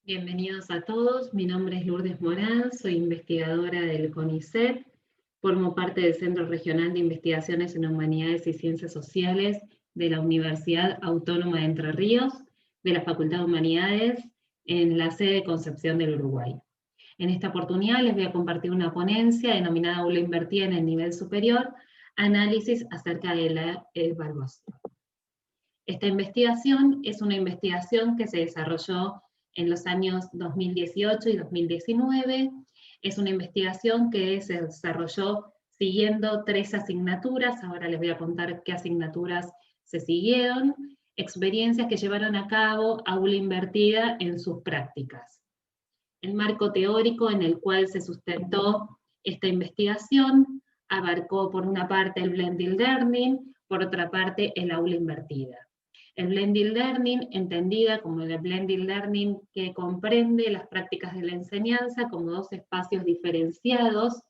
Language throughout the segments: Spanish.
Bienvenidos a todos, mi nombre es Lourdes Morán, soy investigadora del CONICET, formo parte del Centro Regional de Investigaciones en Humanidades y Ciencias Sociales de la Universidad Autónoma de Entre Ríos, de la Facultad de Humanidades, en la sede de Concepción del Uruguay. En esta oportunidad les voy a compartir una ponencia denominada Aula Invertida en el Nivel Superior, análisis acerca de la evaluación. Esta investigación es una investigación que se desarrolló en los años 2018 y 2019. Es una investigación que se desarrolló siguiendo 3 asignaturas. Ahora les voy a contar qué asignaturas se siguieron. Experiencias que llevaron a cabo Aula Invertida en sus prácticas. El marco teórico en el cual se sustentó esta investigación abarcó por una parte el Blended Learning, por otra parte el Aula Invertida. El Blended Learning, entendida como el Blended Learning que comprende las prácticas de la enseñanza como dos espacios diferenciados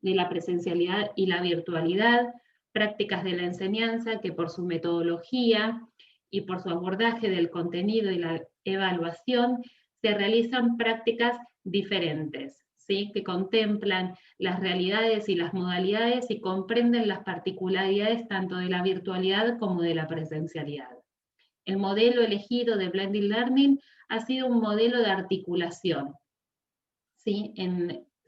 de la presencialidad y la virtualidad, prácticas de la enseñanza que por su metodología y por su abordaje del contenido y la evaluación se realizan prácticas diferentes, ¿sí? Que contemplan las realidades y las modalidades y comprenden las particularidades tanto de la virtualidad como de la presencialidad. El modelo elegido de Blended Learning ha sido un modelo de articulación, ¿sí?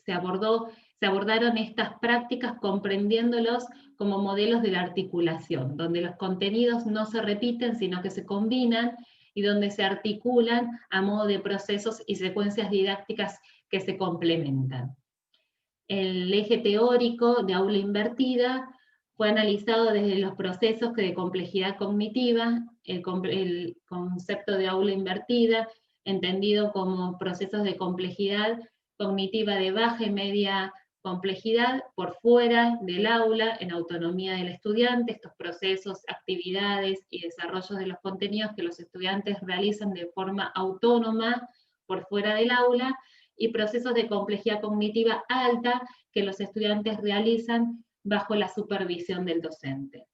Se abordaron estas prácticas comprendiéndolos como modelos de la articulación, donde los contenidos no se repiten, sino que se combinan y donde se articulan a modo de procesos y secuencias didácticas que se complementan. El eje teórico de aula invertida fue analizado desde los procesos de complejidad cognitiva, el concepto de aula invertida, entendido como procesos de complejidad cognitiva de baja y media complejidad por fuera del aula, en autonomía del estudiante, estos procesos, actividades y desarrollos de los contenidos que los estudiantes realizan de forma autónoma por fuera del aula, y procesos de complejidad cognitiva alta que los estudiantes realizan bajo la supervisión del docente.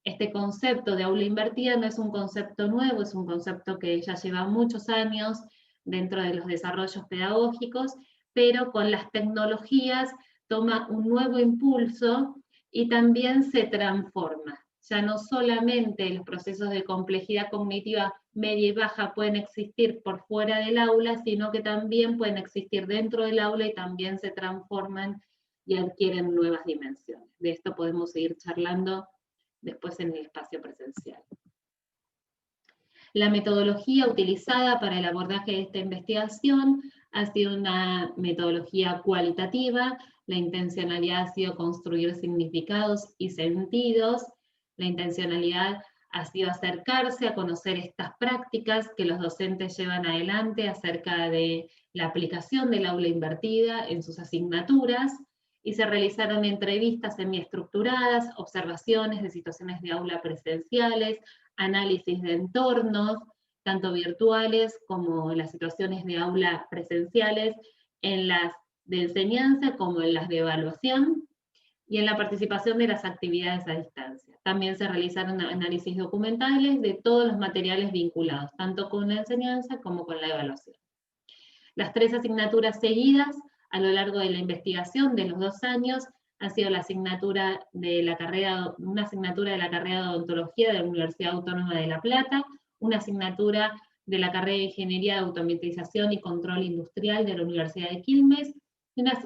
Este concepto de aula invertida no es un concepto nuevo, es un concepto que ya lleva muchos años dentro de los desarrollos pedagógicos, pero con las tecnologías toma un nuevo impulso y también se transforma. Ya no solamente los procesos de complejidad cognitiva media y baja pueden existir por fuera del aula, sino que también pueden existir dentro del aula y también se transforman y adquieren nuevas dimensiones. De esto podemos seguir charlando después en el espacio presencial. La metodología utilizada para el abordaje de esta investigación ha sido una metodología cualitativa. La intencionalidad ha sido construir significados y sentidos. La intencionalidad ha sido acercarse a conocer estas prácticas que los docentes llevan adelante acerca de la aplicación del aula invertida en sus asignaturas, y se realizaron entrevistas semiestructuradas, observaciones de situaciones de aula presenciales, análisis de entornos, tanto virtuales como las situaciones de aula presenciales, en las de enseñanza como en las de evaluación, y en la participación de las actividades a distancia. También se realizaron análisis documentales de todos los materiales vinculados, tanto con la enseñanza como con la evaluación. Las 3 asignaturas seguidas a lo largo de la investigación de los 2 años ha sido la asignatura de la carrera, una asignatura de la carrera de odontología de la Universidad Autónoma de La Plata, una asignatura de la carrera de Ingeniería de Automatización y Control Industrial de la Universidad de Quilmes,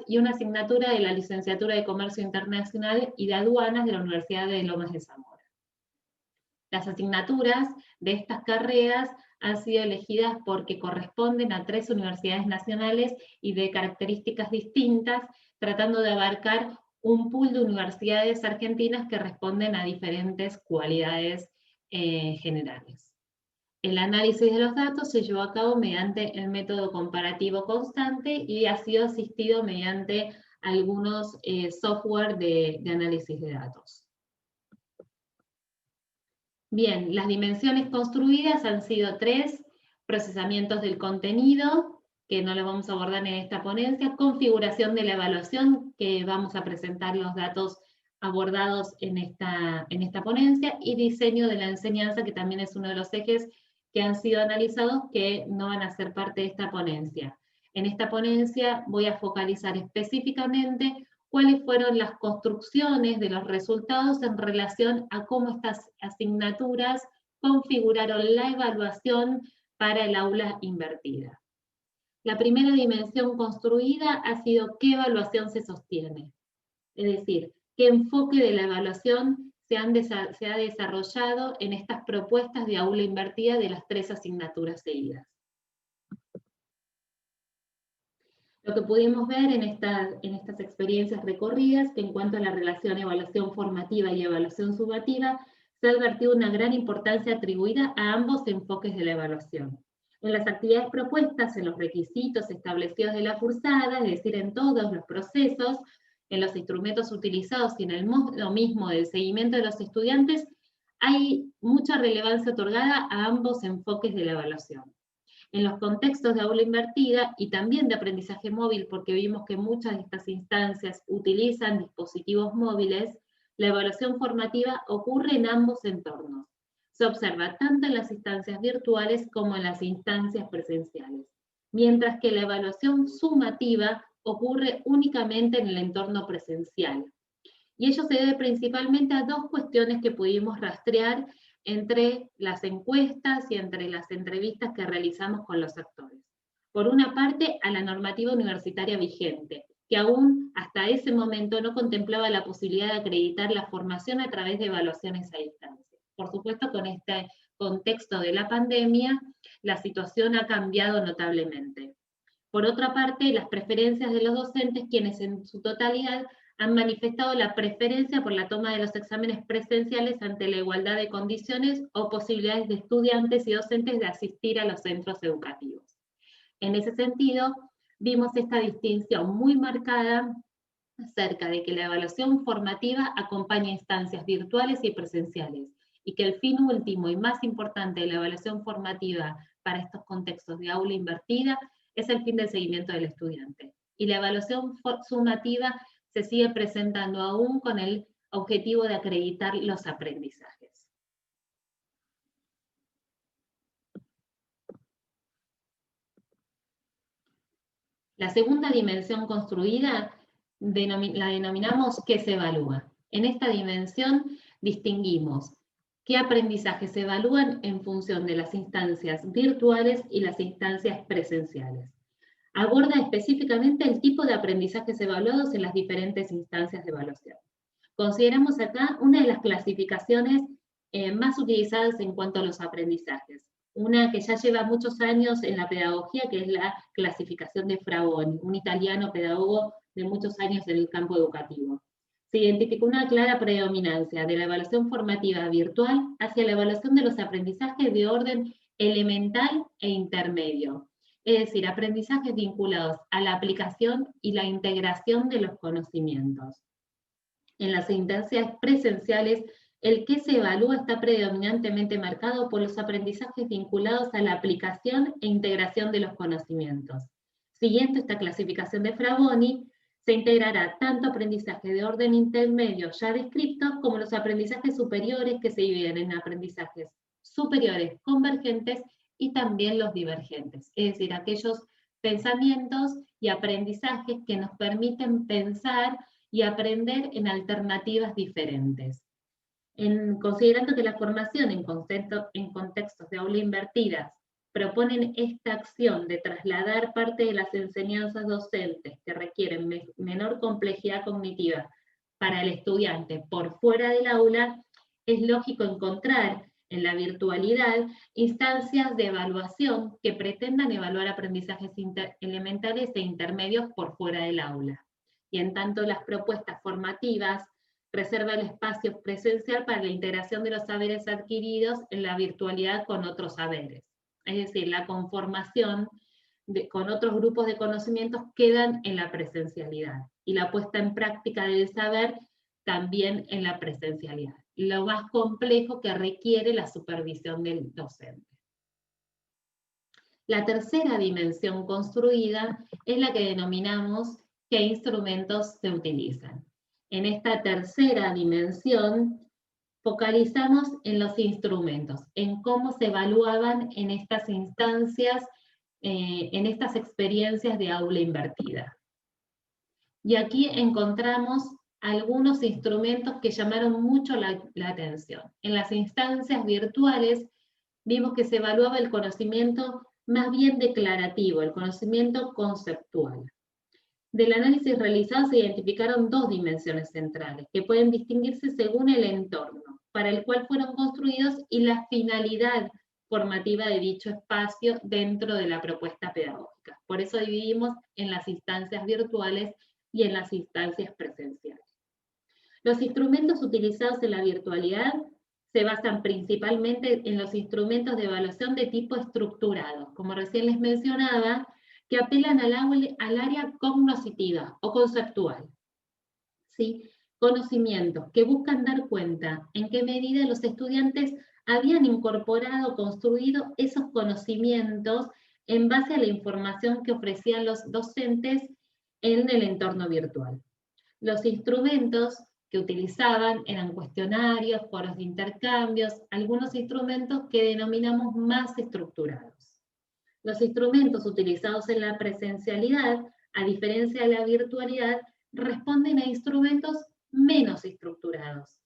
y una asignatura de la Licenciatura de Comercio Internacional y de Aduanas de la Universidad de Lomas de Zamora. Las asignaturas de estas carreras han sido elegidas porque corresponden a 3 universidades nacionales y de características distintas, tratando de abarcar un pool de universidades argentinas que responden a diferentes cualidades generales. El análisis de los datos se llevó a cabo mediante el método comparativo constante y ha sido asistido mediante algunos software de análisis de datos. Bien, las dimensiones construidas han sido 3: procesamientos del contenido, que no lo vamos a abordar en esta ponencia, configuración de la evaluación, que vamos a presentar los datos abordados en esta ponencia, y diseño de la enseñanza, que también es uno de los ejes que han sido analizados que no van a ser parte de esta ponencia. En esta ponencia voy a focalizar específicamente cuáles fueron las construcciones de los resultados en relación a cómo estas asignaturas configuraron la evaluación para el aula invertida. La primera dimensión construida ha sido qué evaluación se sostiene, es decir, qué enfoque de la evaluación se ha desarrollado en estas propuestas de aula invertida de las 3 asignaturas seguidas. Lo que pudimos ver en estas experiencias recorridas, que en cuanto a la relación evaluación formativa y evaluación sumativa, se ha advertido una gran importancia atribuida a ambos enfoques de la evaluación. En las actividades propuestas, en los requisitos establecidos de la cursada, es decir, en todos los procesos, en los instrumentos utilizados y en el modo mismo del seguimiento de los estudiantes, hay mucha relevancia otorgada a ambos enfoques de la evaluación. En los contextos de aula invertida y también de aprendizaje móvil, porque vimos que muchas de estas instancias utilizan dispositivos móviles, la evaluación formativa ocurre en ambos entornos. Se observa tanto en las instancias virtuales como en las instancias presenciales, mientras que la evaluación sumativa ocurre únicamente en el entorno presencial. Y ello se debe principalmente a 2 cuestiones que pudimos rastrear entre las encuestas y entre las entrevistas que realizamos con los actores. Por una parte, a la normativa universitaria vigente, que aún hasta ese momento no contemplaba la posibilidad de acreditar la formación a través de evaluaciones a distancia. Por supuesto, con este contexto de la pandemia, la situación ha cambiado notablemente. Por otra parte, las preferencias de los docentes, quienes en su totalidad han manifestado la preferencia por la toma de los exámenes presenciales ante la igualdad de condiciones o posibilidades de estudiantes y docentes de asistir a los centros educativos. En ese sentido, vimos esta distinción muy marcada acerca de que la evaluación formativa acompaña instancias virtuales y presenciales, y que el fin último y más importante de la evaluación formativa para estos contextos de aula invertida es el fin del seguimiento del estudiante. Y la evaluación sumativa se sigue presentando aún con el objetivo de acreditar los aprendizajes. La segunda dimensión construida la denominamos ¿qué se evalúa? En esta dimensión distinguimos qué aprendizajes se evalúan en función de las instancias virtuales y las instancias presenciales. Aborda específicamente el tipo de aprendizajes evaluados en las diferentes instancias de evaluación. Consideramos acá una de las clasificaciones más utilizadas en cuanto a los aprendizajes, una que ya lleva muchos años en la pedagogía, que es la clasificación de Fraboni, un italiano pedagogo de muchos años en el campo educativo. Se identificó una clara predominancia de la evaluación formativa virtual hacia la evaluación de los aprendizajes de orden elemental e intermedio, es decir, aprendizajes vinculados a la aplicación y la integración de los conocimientos. En las instancias presenciales, el que se evalúa está predominantemente marcado por los aprendizajes vinculados a la aplicación e integración de los conocimientos. Siguiendo esta clasificación de Fraboni, se integrará tanto aprendizaje de orden intermedio ya descriptos como los aprendizajes superiores, que se dividen en aprendizajes superiores convergentes y también los divergentes, es decir, aquellos pensamientos y aprendizajes que nos permiten pensar y aprender en alternativas diferentes. Considerando que la formación en contextos de aula invertidas proponen esta acción de trasladar parte de las enseñanzas docentes que requieren menor complejidad cognitiva para el estudiante por fuera del aula, es lógico encontrar en la virtualidad instancias de evaluación que pretendan evaluar aprendizajes elementales e intermedios por fuera del aula. Y en tanto las propuestas formativas reserva el espacio presencial para la integración de los saberes adquiridos en la virtualidad con otros saberes. Es decir, la conformación con otros grupos de conocimientos quedan en la presencialidad y la puesta en práctica del saber también en la presencialidad. Lo más complejo que requiere la supervisión del docente. La tercera dimensión construida es la que denominamos qué instrumentos se utilizan. En esta tercera dimensión focalizamos en los instrumentos, en cómo se evaluaban en estas instancias, en estas experiencias de aula invertida. Y aquí encontramos algunos instrumentos que llamaron mucho la atención. En las instancias virtuales vimos que se evaluaba el conocimiento más bien declarativo, el conocimiento conceptual. Del análisis realizado se identificaron dos dimensiones centrales, que pueden distinguirse según el entorno para el cual fueron construidos y la finalidad formativa de dicho espacio dentro de la propuesta pedagógica. Por eso dividimos en las instancias virtuales y en las instancias presenciales. Los instrumentos utilizados en la virtualidad se basan principalmente en los instrumentos de evaluación de tipo estructurado, como recién les mencionaba, que apelan al área cognoscitiva o conceptual. ¿Sí? Conocimientos que buscan dar cuenta en qué medida los estudiantes habían incorporado, construido esos conocimientos en base a la información que ofrecían los docentes en el entorno virtual. Los instrumentos que utilizaban eran cuestionarios, foros de intercambios, algunos instrumentos que denominamos más estructurados. Los instrumentos utilizados en la presencialidad, a diferencia de la virtualidad, responden a instrumentos menos estructurados.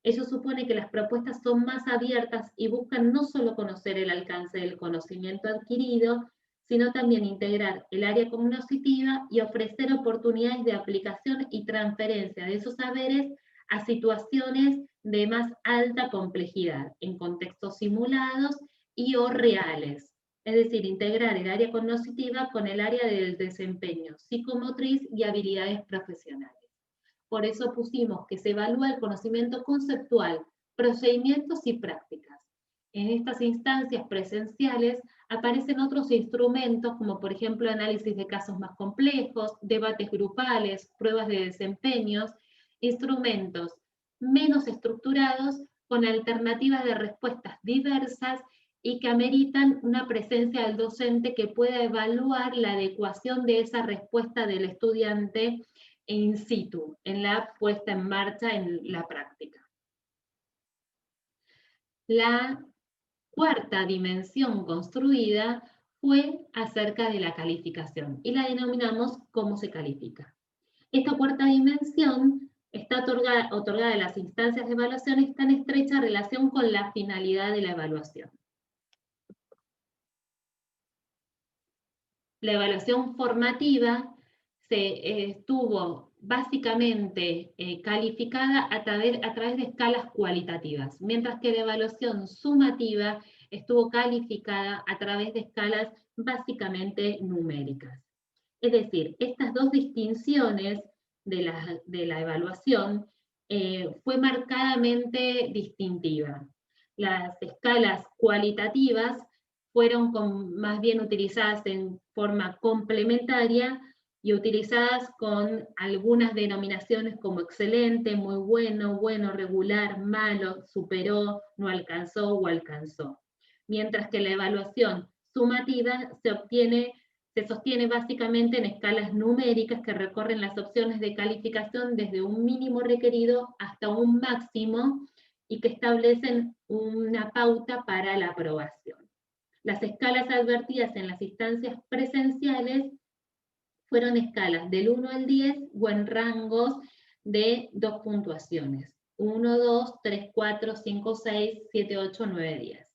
Ello supone que las propuestas son más abiertas y buscan no solo conocer el alcance del conocimiento adquirido, sino también integrar el área cognoscitiva y ofrecer oportunidades de aplicación y transferencia de esos saberes a situaciones de más alta complejidad, en contextos simulados y o reales. Es decir, integrar el área cognoscitiva con el área del desempeño psicomotriz y habilidades profesionales. Por eso pusimos que se evalúa el conocimiento conceptual, procedimientos y prácticas. En estas instancias presenciales aparecen otros instrumentos, como por ejemplo análisis de casos más complejos, debates grupales, pruebas de desempeños, instrumentos menos estructurados con alternativas de respuestas diversas y que ameritan una presencia del docente que pueda evaluar la adecuación de esa respuesta del estudiante in situ, en la puesta en marcha en la práctica. La cuarta dimensión construida fue acerca de la calificación y la denominamos cómo se califica. Esta cuarta dimensión está otorgada a las instancias de evaluación, está en estrecha relación con la finalidad de la evaluación. La evaluación formativa estuvo básicamente calificada a través de escalas cualitativas, mientras que la evaluación sumativa estuvo calificada a través de escalas básicamente numéricas. Es decir, estas dos distinciones de la evaluación fue marcadamente distintiva. Las escalas cualitativas fueron más bien utilizadas en forma complementaria y utilizadas con algunas denominaciones como excelente, muy bueno, bueno, regular, malo, superó, no alcanzó o alcanzó. Mientras que la evaluación sumativa se sostiene básicamente en escalas numéricas que recorren las opciones de calificación desde un mínimo requerido hasta un máximo y que establecen una pauta para la aprobación. Las escalas advertidas en las instancias presenciales fueron escalas del 1 al 10 o en rangos de 2 puntuaciones. 1, 2, 3, 4, 5, 6, 7, 8, 9, 10.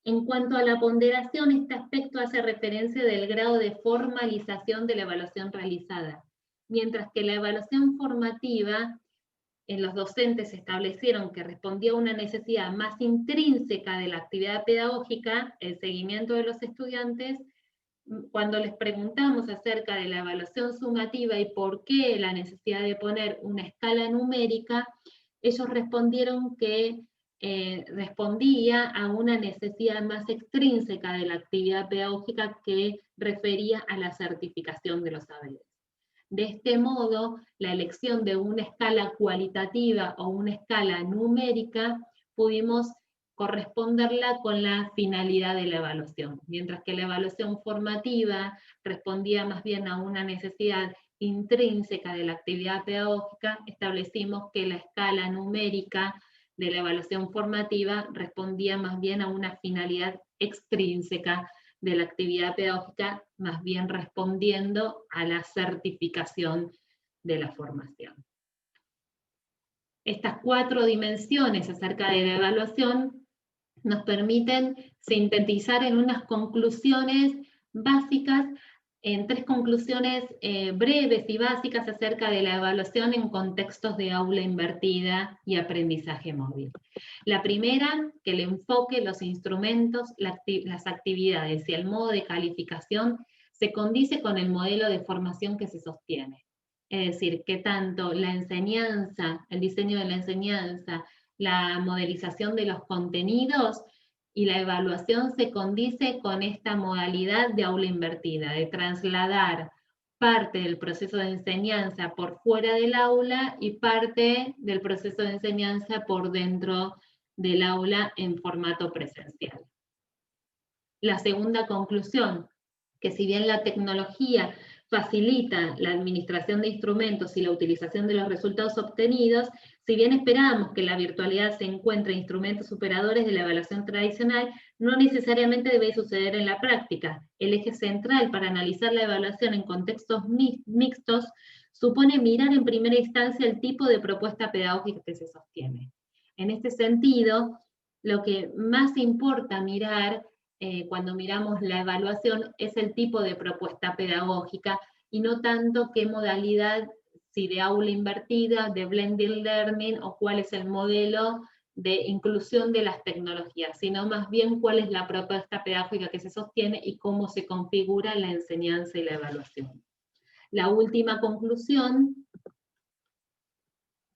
En cuanto a la ponderación, este aspecto hace referencia del grado de formalización de la evaluación realizada, mientras que la evaluación formativa, los docentes establecieron que respondía a una necesidad más intrínseca de la actividad pedagógica, el seguimiento de los estudiantes. Cuando les preguntamos acerca de la evaluación sumativa y por qué la necesidad de poner una escala numérica, ellos respondieron que respondía a una necesidad más extrínseca de la actividad pedagógica que refería a la certificación de los saberes. De este modo, la elección de una escala cualitativa o una escala numérica pudimos corresponderla con la finalidad de la evaluación, mientras que la evaluación formativa respondía más bien a una necesidad intrínseca de la actividad pedagógica, establecimos que la escala numérica de la evaluación formativa respondía más bien a una finalidad extrínseca de la actividad pedagógica, más bien respondiendo a la certificación de la formación. Estas 4 dimensiones acerca de la evaluación nos permiten sintetizar en unas conclusiones básicas, en 3 conclusiones breves y básicas acerca de la evaluación en contextos de aula invertida y aprendizaje móvil. La primera, que el enfoque, los instrumentos, las actividades y el modo de calificación se condice con el modelo de formación que se sostiene. Es decir, que tanto la enseñanza, el diseño de la enseñanza, la modelización de los contenidos y la evaluación se condice con esta modalidad de aula invertida, de trasladar parte del proceso de enseñanza por fuera del aula y parte del proceso de enseñanza por dentro del aula en formato presencial. La segunda conclusión, que si bien la tecnología facilita la administración de instrumentos y la utilización de los resultados obtenidos, si bien esperamos que la virtualidad se encuentre instrumentos superadores de la evaluación tradicional, no necesariamente debe suceder en la práctica. El eje central para analizar la evaluación en contextos mixtos supone mirar en primera instancia el tipo de propuesta pedagógica que se sostiene. En este sentido, lo que más importa mirar cuando miramos la evaluación es el tipo de propuesta pedagógica y no tanto qué modalidad, si de aula invertida, de blended learning o cuál es el modelo de inclusión de las tecnologías, sino más bien cuál es la propuesta pedagógica que se sostiene y cómo se configura la enseñanza y la evaluación. La última conclusión,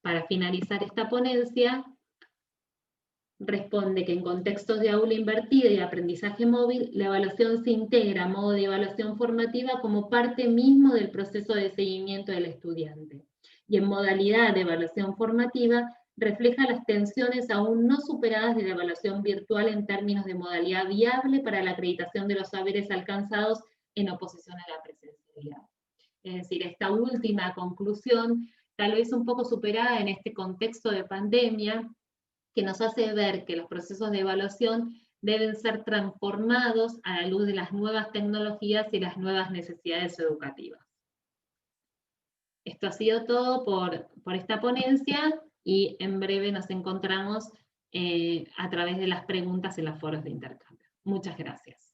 para finalizar esta ponencia, responde que en contextos de aula invertida y aprendizaje móvil, la evaluación se integra a modo de evaluación formativa como parte mismo del proceso de seguimiento del estudiante. Y en modalidad de evaluación formativa, refleja las tensiones aún no superadas de la evaluación virtual en términos de modalidad viable para la acreditación de los saberes alcanzados en oposición a la presencialidad. Es decir, esta última conclusión, tal vez un poco superada en este contexto de pandemia, que nos hace ver que los procesos de evaluación deben ser transformados a la luz de las nuevas tecnologías y las nuevas necesidades educativas. Esto ha sido todo por esta ponencia y en breve nos encontramos a través de las preguntas en los foros de intercambio. Muchas gracias.